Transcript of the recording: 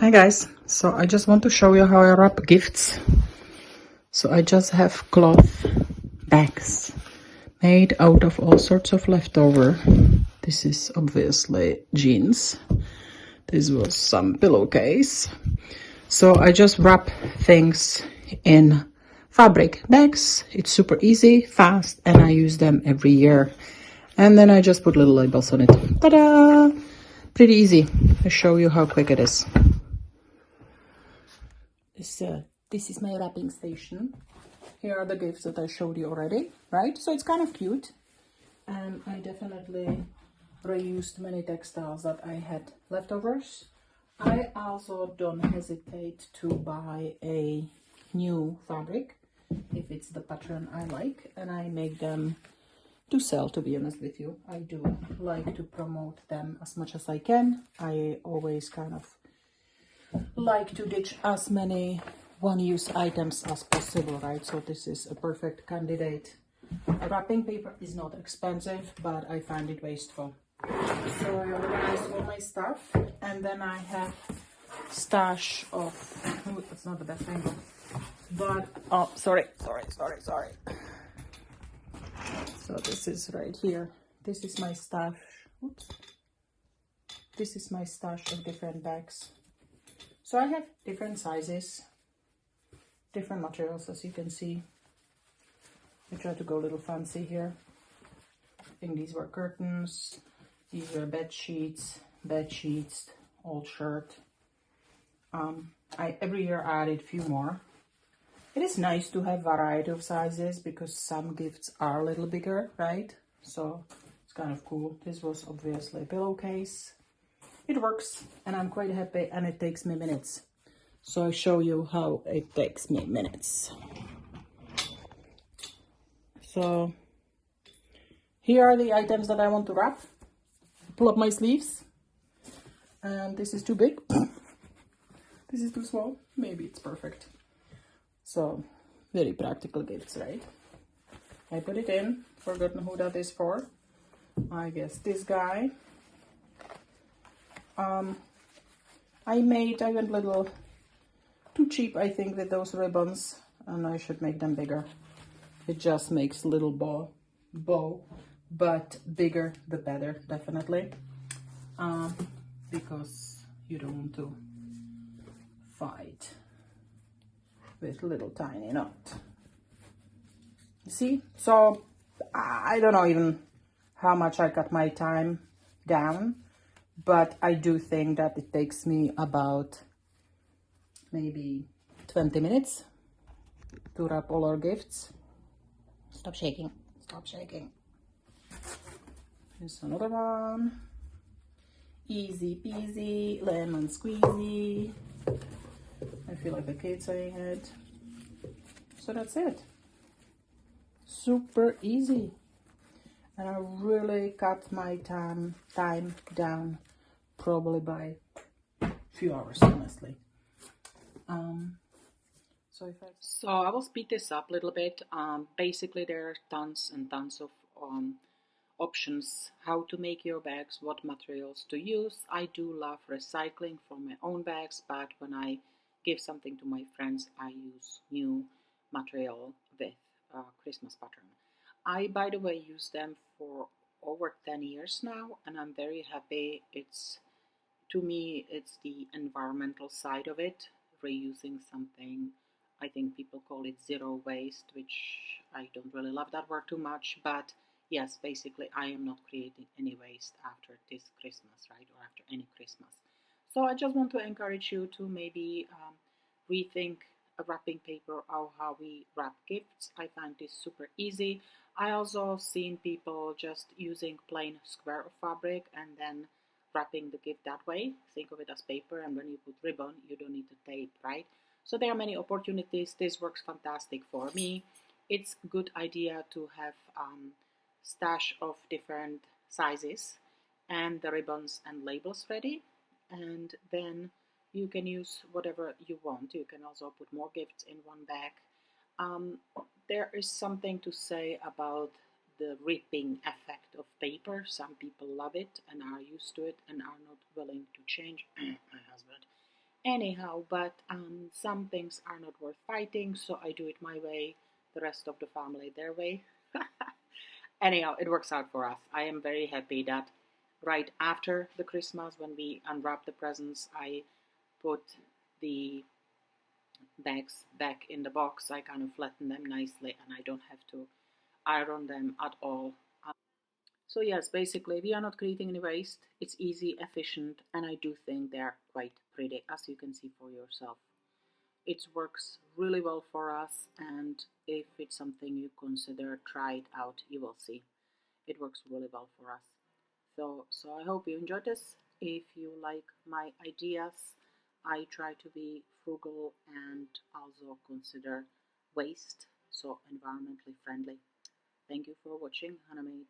Hi guys, so I just want to show you how I wrap gifts. So I just have cloth bags made out of all sorts of leftover. This is obviously jeans. This was some pillowcase. So I just wrap things in fabric bags. It's super easy, fast, and I use them every year. And then I just put little labels on it. Ta-da! Pretty easy. I'll show you how quick it is. This is my wrapping station. Here are the gifts that I showed you already, right? So it's kind of cute. And I definitely reused many textiles that I had leftovers. I also don't hesitate to buy a new fabric if it's the pattern I like, and I make them to sell, to be honest with you. I do like to promote them as much as I can. I always kind of like to ditch as many one-use items as possible, right? So this is a perfect candidate. Wrapping paper is not expensive, but I find it wasteful. So I organize all my stuff, and then I have stash of, oh, that's not the best angle, but, oh, sorry. So this is right here. This is my stash. Oops. This is my stash of different bags. So I have different sizes, different materials, as you can see. I try to go a little fancy here. I think these were curtains, these were bed sheets, old shirt. I every year added a few more. It is nice to have variety of sizes because some gifts are a little bigger, right? So it's kind of cool. This was obviously a pillowcase. It works and I'm quite happy, and it takes me minutes. So I show you how it takes me minutes. So here are the items that I want to wrap. Pull up my sleeves. And this is too big. This is too small. Maybe it's perfect. So very practical gifts, right? I put it in. Forgotten who that is for. I guess this guy. I went little too cheap, I think, with those ribbons, and I should make them bigger. It just makes little bow, but bigger the better, definitely, because you don't want to fight with little tiny knot. You see? So I don't know even how much I cut my time down, but I do think that it takes me about maybe 20 minutes to wrap all our gifts. Stop shaking. Here's another one. Easy peasy, lemon squeezy. I feel like the kid saying it. So that's it. Super easy. And I really cut my time down probably by a few hours, honestly. So I will speed this up a little bit. Basically, there are tons and tons of options how to make your bags, what materials to use. I do love recycling from my own bags, but when I give something to my friends, I use new material with Christmas pattern. I, by the way, use them for over 10 years now, and I'm very happy. To me, it's the environmental side of it, reusing something. I think people call it zero waste, which I don't really love that word too much, but yes, basically I am not creating any waste after this Christmas, right, or after any Christmas. So I just want to encourage you to maybe rethink a wrapping paper or how we wrap gifts. I find this super easy. I also seen people just using plain square of fabric and then wrapping the gift that way. Think of it as paper, and when you put ribbon, you don't need the tape, right? So there are many opportunities. This works fantastic for me. It's a good idea to have stash of different sizes and the ribbons and labels ready, and then you can use whatever you want. You can also put more gifts in one bag. Um, there is something to say about the ripping effect of paper. Some people love it and are used to it and are not willing to change. My husband. Anyhow, but some things are not worth fighting, so I do it my way, the rest of the family their way. Anyhow, it works out for us. I am very happy that right after the Christmas, when we unwrap the presents, I put the bags back in the box. I kind of flatten them nicely and I don't have to iron them at all. So yes, basically we are not creating any waste. It's easy, efficient, and I do think they're quite pretty, as you can see for yourself. It works really well for us, and if it's something you consider, try it out. You will see it works really well for us. So I hope you enjoyed this. If you like my ideas, I try to be frugal and also consider waste, so environmentally friendly. Thank you for watching Hannah Made.